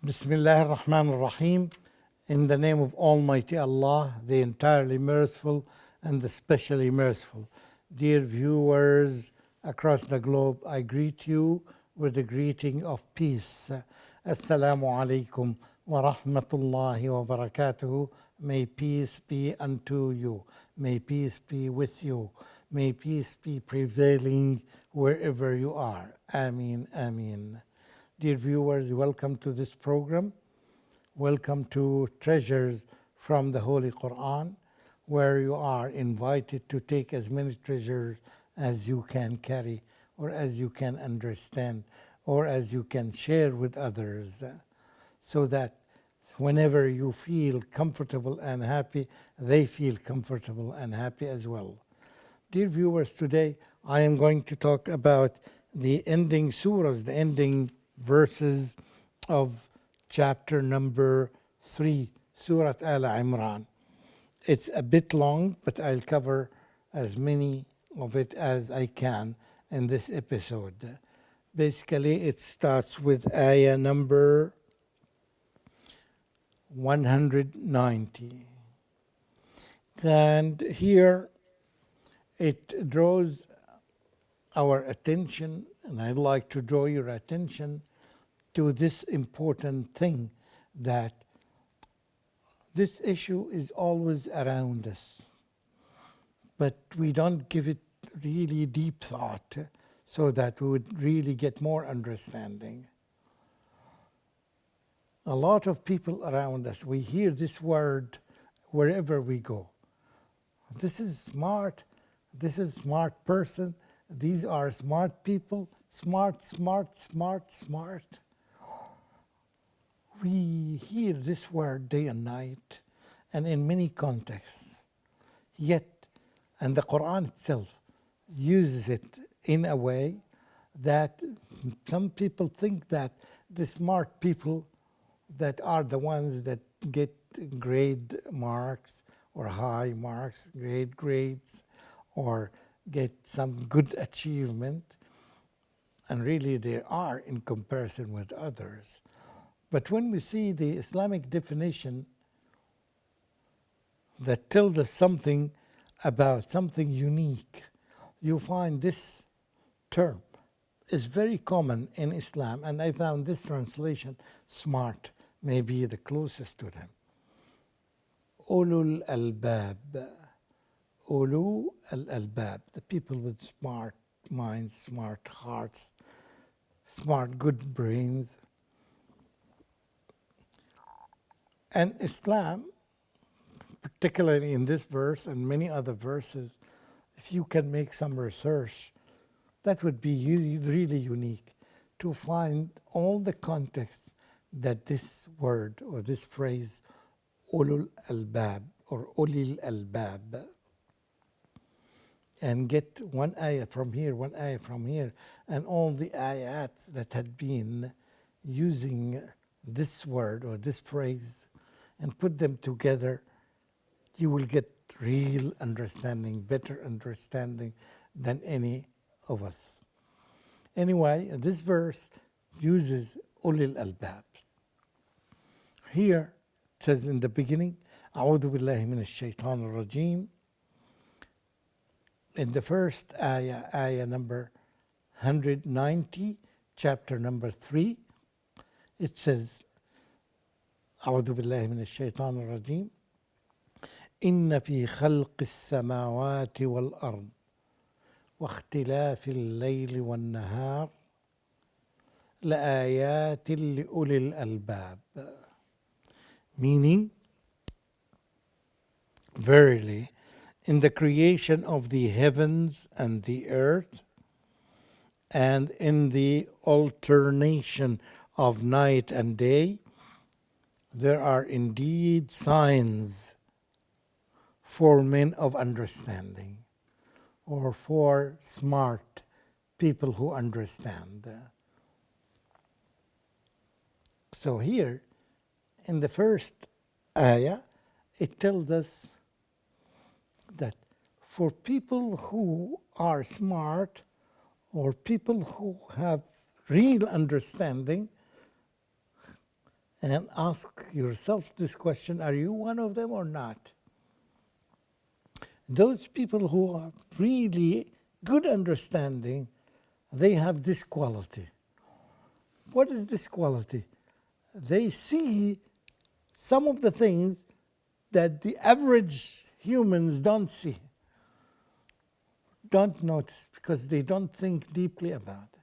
Bismillah ar-Rahman ar-Rahim. In the name of Almighty Allah, the entirely merciful and the specially merciful. Dear viewers across the globe, I greet you with the greeting of peace. Assalamu alaikum wa rahmatullahi wa barakatuhu. May peace be unto you. May peace be with you. May peace be prevailing wherever you are. Ameen, ameen. Dear viewers, welcome to this program. Welcome to Treasures from the Holy Quran, where you are invited to take as many treasures as you can carry, or as you can understand, or as you can share with others, so that whenever you feel comfortable and happy, they feel comfortable and happy as well. Dear viewers, today I am going to talk about the ending surahs, the ending verses of chapter number 3, Surah Al Imran. It's a bit long, but I'll cover as many of it as I can in this episode. Basically, it starts with ayah number 190. And here it draws our attention, and I'd like to draw your attention to this important thing, that this issue is always around us, but we don't give it really deep thought so that we would really get more understanding. A lot of people around us, we hear this word wherever we go. This is smart, this is smart person, these are smart people, smart, smart, smart, smart. We hear this word day and night and in many contexts. Yet, and the Quran itself uses it in a way that some people think that the smart people that are the ones that get grade marks or high marks, great grades, or get some good achievement, and really they are in comparison with others. But when we see the Islamic definition that tells us something about something unique, you find this term is very common in Islam, and I found this translation, smart, may be the closest to them. Ulul albab. Ulu al-albab, the people with smart minds, smart hearts, smart good brains. And Islam, particularly in this verse and many other verses, if you can make some research, that would be really unique to find all the contexts that this word or this phrase, ulul albab or ulil albab, and get one ayah from here, one ayah from here, and all the ayats that had been using this word or this phrase, and put them together, you will get real understanding, better understanding than any of us. Anyway, this verse uses ulil albab. Here it says in the beginning, A'udhu billahi minash shaitanir rajim. In the first ayah, ayah number 190, chapter number 3, it says, أعوذ بالله من الشيطان الرجيم إن في خلق السماوات والأرض واختلاف الليل والنهار لآيات لأولي الألباب. Meaning, verily, in the creation of the heavens and the earth, and in the alternation of night and day, there are indeed signs for men of understanding, or for smart people who understand. So here, in the first ayah, it tells us that for people who are smart, or people who have real understanding, and ask yourself this question: are you one of them or not? Those people who are really good understanding, they have this quality. What is this quality? They see some of the things that the average humans don't see, don't notice, because they don't think deeply about it.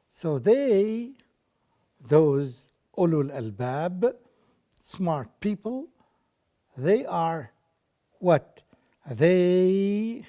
So those ulul albab, smart people, they are what? They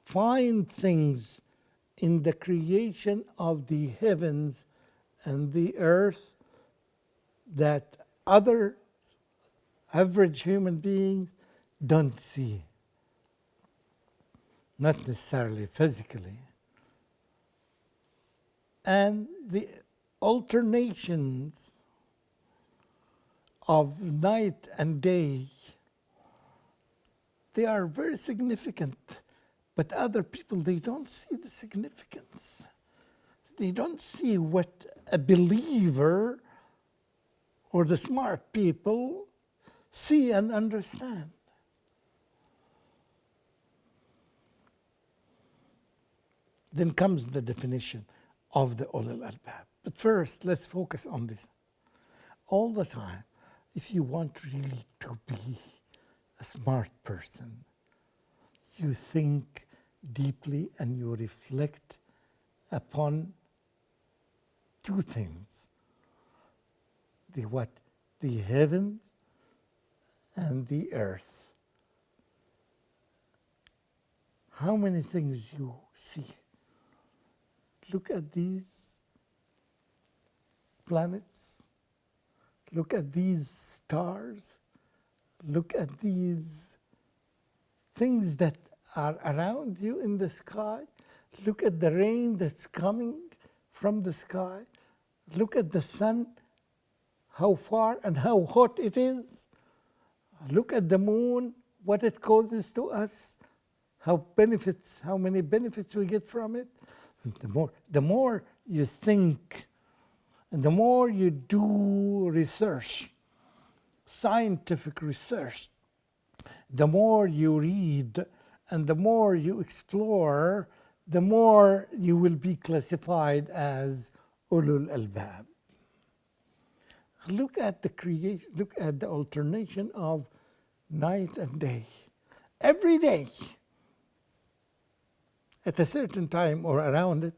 find things in the creation of the heavens and the earth that other average human beings don't see. Not necessarily physically. And the alternations of night and day, they are very significant. But other people, they don't see the significance. They don't see what a believer or the smart people see and understand. Then comes the definition of the ulul albab. But first, let's focus on this. All the time, if you want really to be a smart person, you think deeply and you reflect upon two things. The what? The heavens and the earth. How many things you see? Look at these planets. Look at these stars. Look at these things that are around you in the sky. Look at the rain that's coming from the sky. Look at the sun, how far and how hot it is. Look at the moon, what it causes to us, how many benefits we get from it. The more you think and the more you do research, scientific research, the more you read and the more you explore, the more you will be classified as ulul albab. Look at the creation, look at the alternation of night and day. Every day, at a certain time or around it,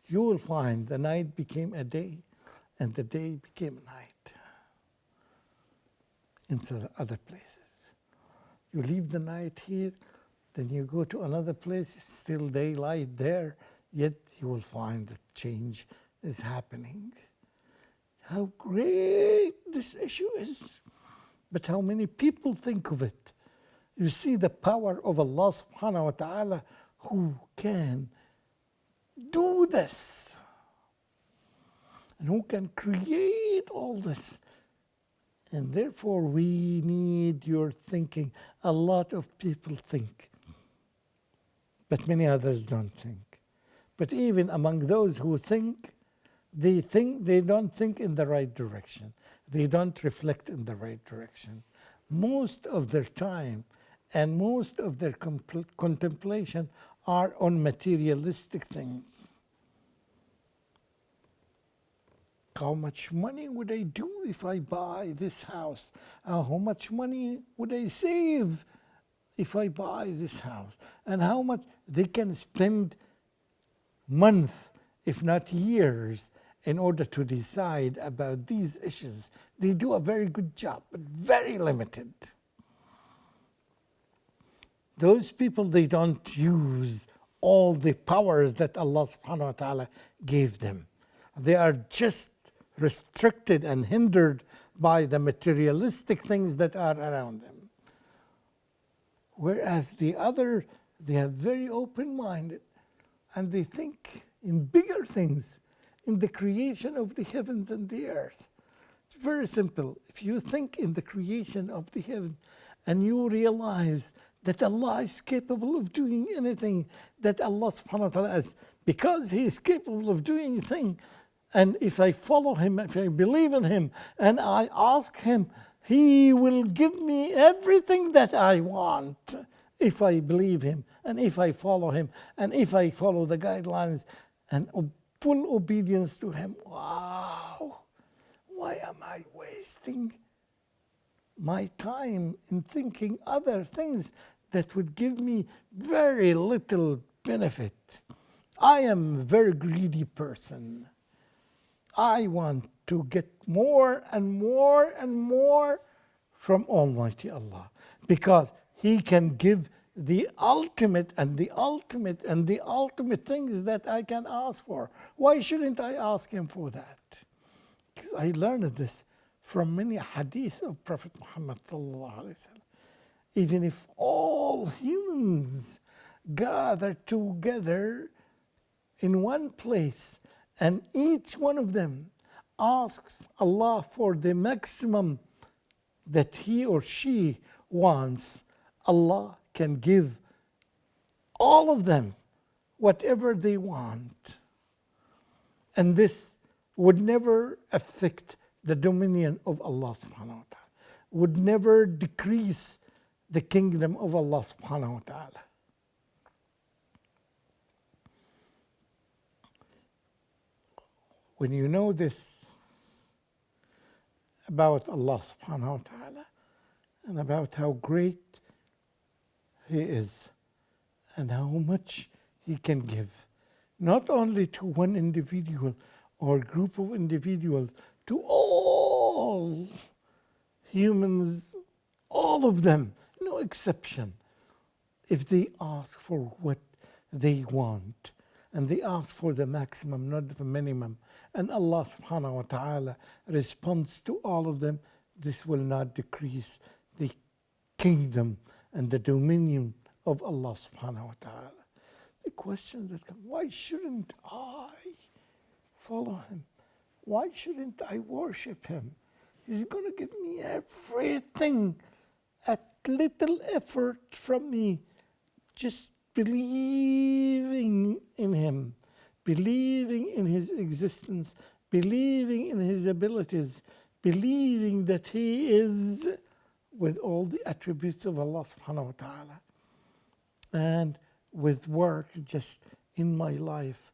you will find the night became a day and the day became a night in other places. You leave the night here, then you go to another place, it's still daylight there, yet you will find that change is happening. How great this issue is, but how many people think of it? You see the power of Allah subhanahu wa ta'ala who can do this and who can create all this. And therefore we need your thinking. A lot of people think, but many others don't think. But even among those who think, they don't think in the right direction. They don't reflect in the right direction. Most of their time and most of their contemplation are on materialistic things. How much money would I do if I buy this house? How much money would I save if I buy this house? And how much they can spend months, if not years, in order to decide about these issues. They do a very good job, but very limited. Those people, they don't use all the powers that Allah subhanahu wa ta'ala gave them. They are just restricted and hindered by the materialistic things that are around them. Whereas the others, they are very open-minded and they think in bigger things, in the creation of the heavens and the earth. It's very simple. If you think in the creation of the heaven and you realize that Allah is capable of doing anything, that Allah subhanahu wa ta'ala is, because He is capable of doing anything. And if I follow Him, if I believe in Him, and I ask Him, He will give me everything that I want if I believe Him, and if I follow Him, and if I follow the guidelines and full obedience to Him. Wow! Why am I wasting my time in thinking other things that would give me very little benefit? I am a very greedy person. I want to get more and more and more from Almighty Allah, because He can give the ultimate and the ultimate and the ultimate things that I can ask for. Why shouldn't I ask Him for that? Because I learned this from many hadith of Prophet Muhammad sallallahu alaihi wasallam. Even if all humans gather together in one place and each one of them asks Allah for the maximum that he or she wants, Allah can give all of them whatever they want. And this would never affect the dominion of Allah subhanahu wa ta'ala, would never decrease the kingdom of Allah subhanahu wa ta'ala. When you know this about Allah subhanahu wa ta'ala and about how great He is and how much He can give, not only to one individual or group of individuals, to all humans, all of them, no exception, if they ask for what they want, and they ask for the maximum, not the minimum, and Allah subhanahu wa ta'ala responds to all of them, this will not decrease the kingdom and the dominion of Allah subhanahu wa ta'ala. The question that comes, why shouldn't I follow Him? Why shouldn't I worship Him? He's going to give me everything at little effort from me. Just believing in Him, believing in His existence, believing in His abilities, believing that He is with all the attributes of Allah subhanahu wa ta'ala. And with work, just in my life,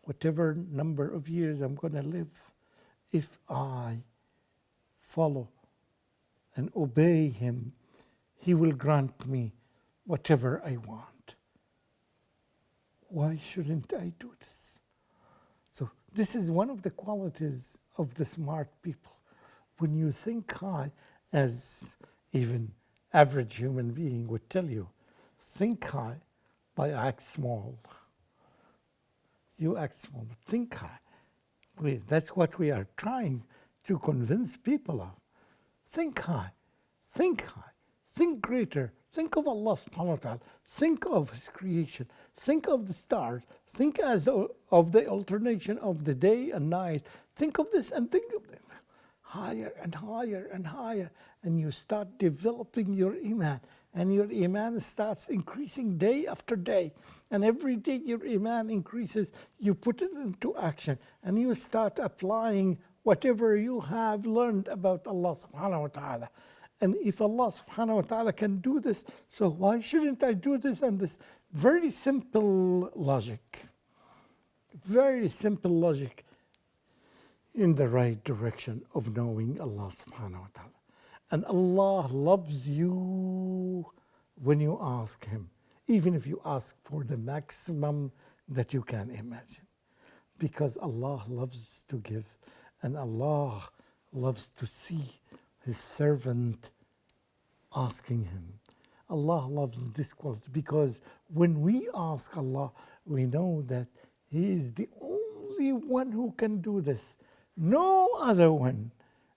whatever number of years I'm going to live, if I follow and obey Him, He will grant me whatever I want. Why shouldn't I do this? So this is one of the qualities of the smart people. When you think high, as even average human being would tell you, think high, but act small. You act small, but think high. That's what we are trying to convince people of. Think high, think greater. Think of Allah subhanahu wa ta'ala. Think of His creation. Think of the stars. Think of the alternation of the day and night. Think of this and think of this. Higher and higher and higher. And you start developing your iman. And your iman starts increasing day after day. And every day your iman increases. You put it into action. And you start applying whatever you have learned about Allah subhanahu wa ta'ala. And if Allah subhanahu wa ta'ala can do this, so why shouldn't I do this? And this very simple logic, very simple logic in the right direction of knowing Allah subhanahu wa ta'ala. And Allah loves you when you ask Him, even if you ask for the maximum that you can imagine. Because Allah loves to give, and Allah loves to see His servant asking Him. Allah loves this quality because when we ask Allah, we know that He is the only one who can do this. No other one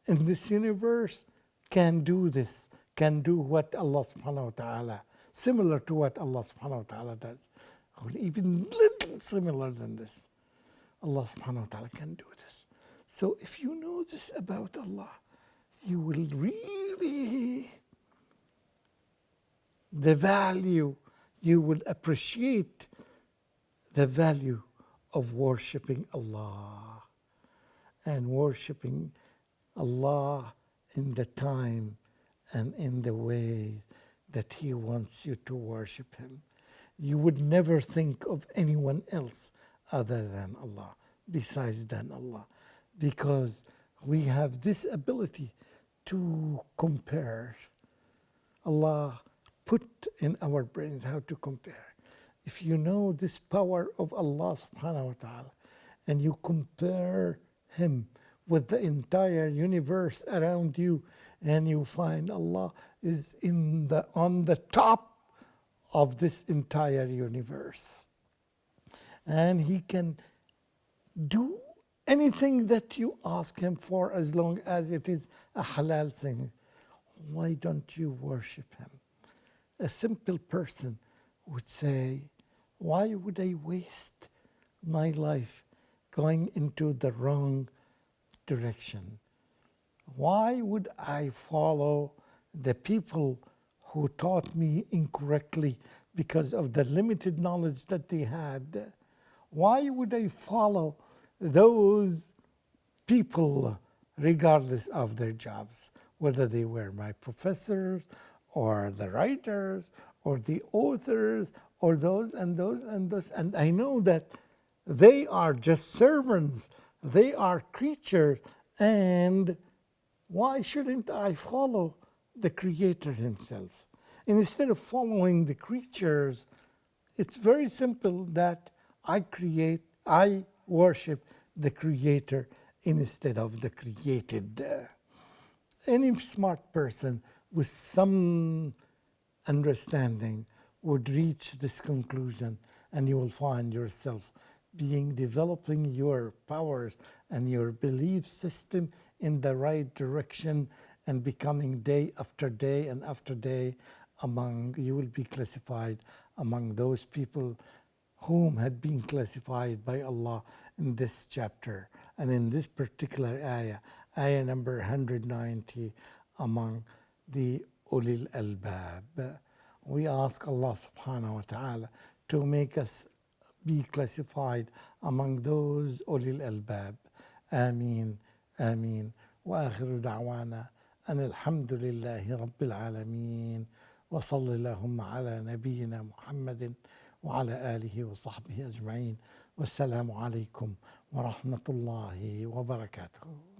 in this universe can do this, can do what Allah subhanahu wa ta'ala, similar to what Allah subhanahu wa ta'ala does, or even little similar than this. Allah subhanahu wa ta'ala can do this. So if you know this about Allah, you will really the value, you will appreciate the value of worshiping Allah and worshiping Allah in the time and in the way that He wants you to worship Him. You would never think of anyone else other than Allah, besides than Allah, because we have this ability to compare. Allah put in our brains how to compare. If you know this power of Allah subhanahu wa ta'ala and you compare Him with the entire universe around you, and you find Allah is on the top of this entire universe, and He can do anything that you ask Him for as long as it is a halal thing. Why don't you worship Him? A simple person would say, why would I waste my life going into the wrong direction? Why would I follow the people who taught me incorrectly because of the limited knowledge that they had? Why would I follow those people regardless of their jobs, whether they were my professors or the writers or the authors or those and those and those? And I know that they are just servants, they are creatures, and why shouldn't I follow the Creator Himself? And instead of following the creatures, it's very simple that I worship the Creator instead of the created. Any smart person with some understanding would reach this conclusion, and you will find yourself developing your powers and your belief system in the right direction, and becoming day after day and after day you will be classified among those people whom had been classified by Allah in this chapter and in this particular ayah number 190, among the Ulil Albab. We ask Allah subhanahu wa ta'ala to make us be classified among those Ulil Albab. Ameen, Ameen. وآخر دعوانا أن الحمد لله رب العالمين وصل اللهم على نبينا محمد وعلى آله وصحبه أجمعين والسلام عليكم ورحمة الله وبركاته.